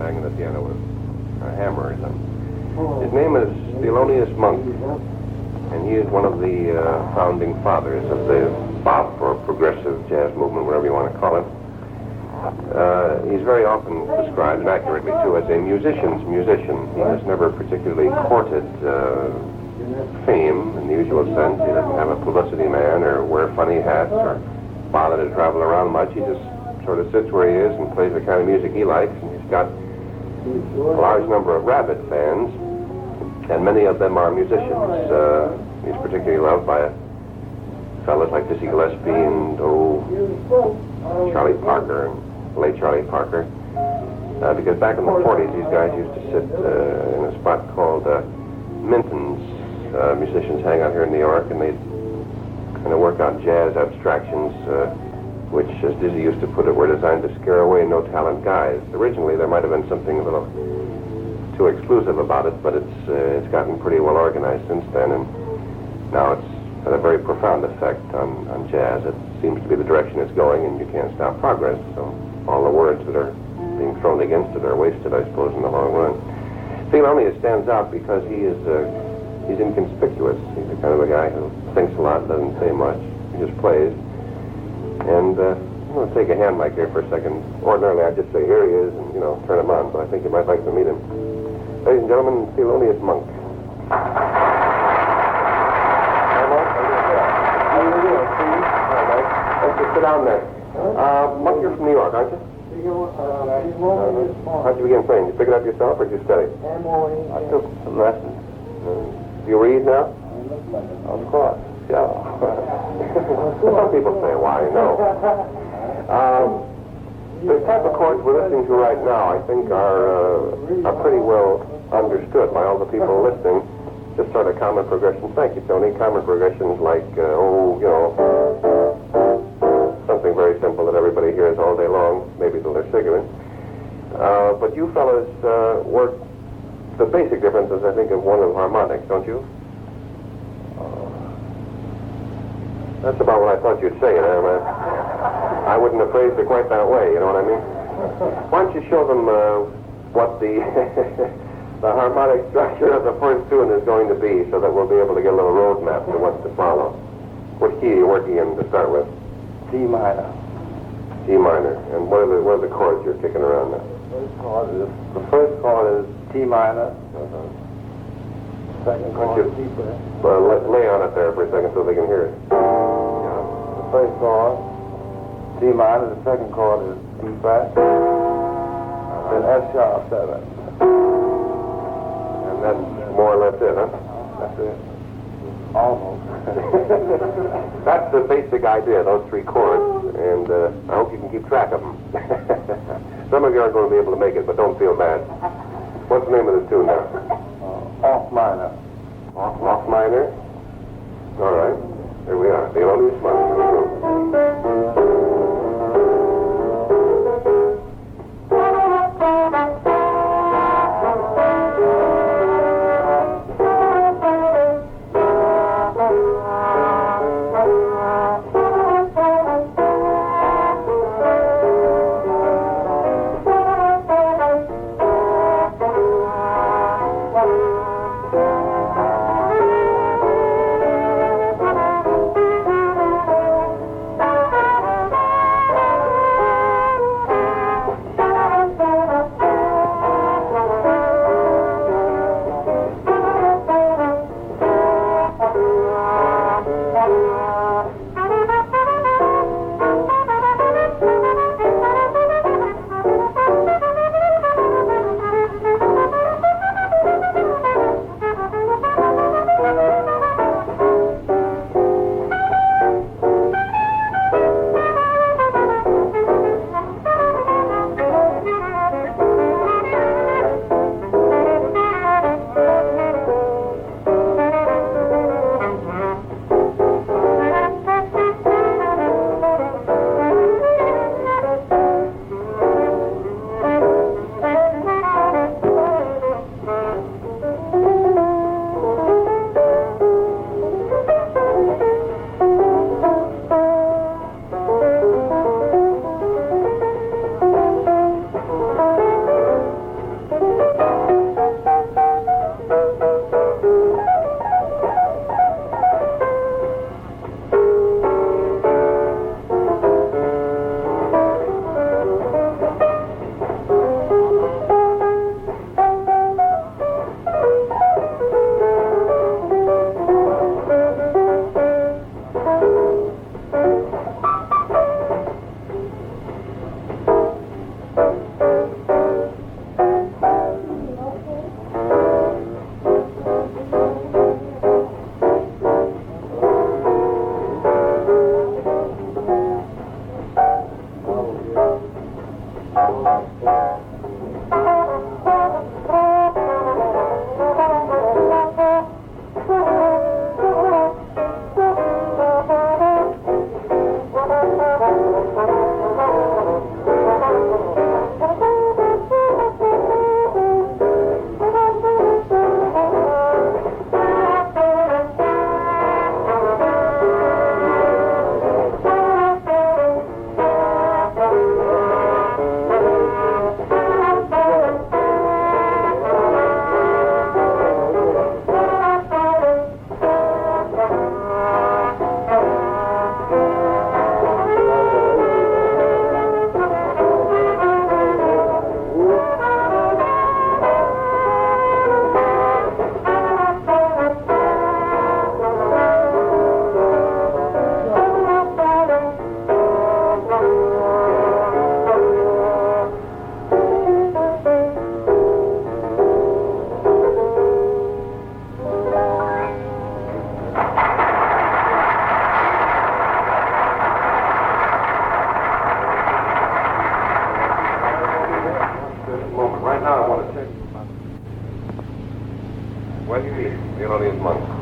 banging the piano with a hammer or something. His name is Thelonious Monk, and he is one of the founding fathers of the bop or progressive jazz movement, whatever you want to call it. He's very often described, and accurately too, as a musician's musician. He has never particularly courted fame in the usual sense. He doesn't have a publicity man or wear funny hats or bother to travel around much. He just sort of sits where he is and plays the kind of music he likes, and he's got a large number of rabid fans, and many of them are musicians. He's particularly loved by fellas like Dizzy Gillespie and Charlie Parker, and late Charlie Parker, because back in the 40s these guys used to sit in a spot called Minton's. Musicians hang out here in New York, and they'd kind of work out jazz abstractions, which, as Dizzy used to put it, were designed to scare away no-talent guys. Originally, there might have been something a little too exclusive about it, but it's gotten pretty well organized since then, and now it's had a very profound effect on jazz. It seems to be the direction it's going, and you can't stop progress. So all the words that are being thrown against it are wasted, I suppose, in the long run. Thelonious stands out because he's inconspicuous. He's the kind of a guy who thinks a lot, doesn't say much. He just plays. And I'm going to take a hand mic here for a second. Ordinarily, I'd just say, here he is, and, turn him on, but I think you might like to meet him. Ladies and gentlemen, Thelonious Monk. Sit down there. Monk, you're from New York, aren't you? How'd you begin playing? Did you pick it up yourself, or did you study? I took some lessons. Do you read now? Of course, yeah. Some people say, why, no. The type of chords we're listening to right now, I think, are pretty well understood by all the people listening. Just sort of common progressions. Thank you, Tony. Common progressions like, something very simple that everybody hears all day long, maybe till they're sick of it. But you fellas work the basic differences, I think, of one of harmonics, don't you? That's about what I thought you'd say. I wouldn't have phrased it quite that way, you know what I mean? Why don't you show them what the the harmonic structure of the first tune is going to be, so that we'll be able to get a little roadmap to what's to follow. What key are you working in to start with? D minor. G minor. And what are the chords you're kicking around now? The first chord is T minor. Second chord is D flat. Well, lay on it there for a second so they can hear it. The first chord, D minor. The second chord is D flat. Then F sharp 7. And that's more or less it, huh? That's it. Almost. That's the basic idea, those three chords, and I hope you can keep track of them. Some of you aren't going to be able to make it, but don't feel bad. What's the name of the tune now? Off minor. Off minor? All right. Here we are. Thelonious Monk. When you meet Thelonious Monk.